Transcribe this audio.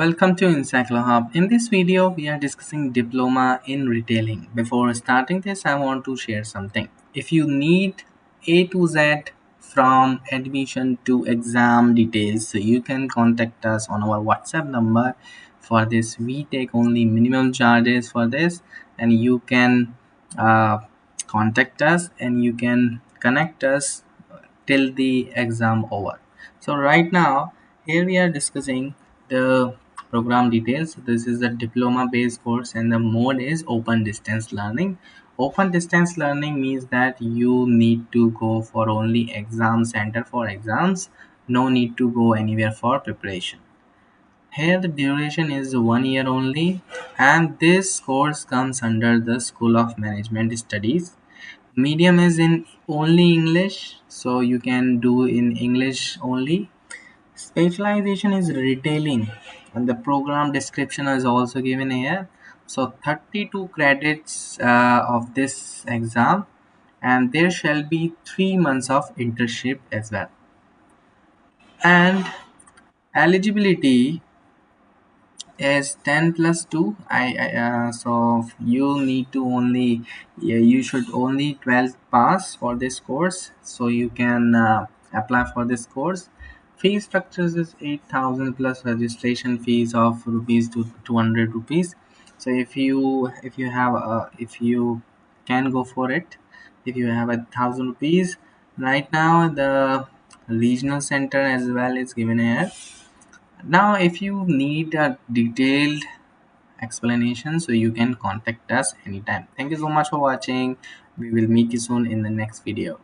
Welcome to Encyclo Hub. In this video, we are discussing diploma in retailing. Before starting this, I want to share something. If you need A to Z from admission to exam details, so you can contact us on our WhatsApp number. For this, we take only minimum charges for this, and you can uh, contact us and you can connect us till the exam over. So right now here we are discussing the program details. This is a diploma based course and the mode is open distance learning. Open distance learning means that you need to go for only exam center for exams, no need to go anywhere for preparation. Here the duration is 1 year only, and this course comes under the School of Management Studies. Medium is in only English, so you can do in English only. Specialization is retailing, and the program description is also given here. So 32 credits of this exam, and there shall be 3 months of internship as well. And eligibility is 10 plus 2. So you need to only, yeah, you should only 12 pass for this course, so you can apply for this course. Fee structures is 8,000 plus registration fees of rupees to 200 rupees. So if you can go for it, if you have 1,000 rupees. Right now the regional center as well is given here. Now if you need a detailed explanation, so you can contact us anytime. Thank you so much for watching. We will meet you soon in the next video.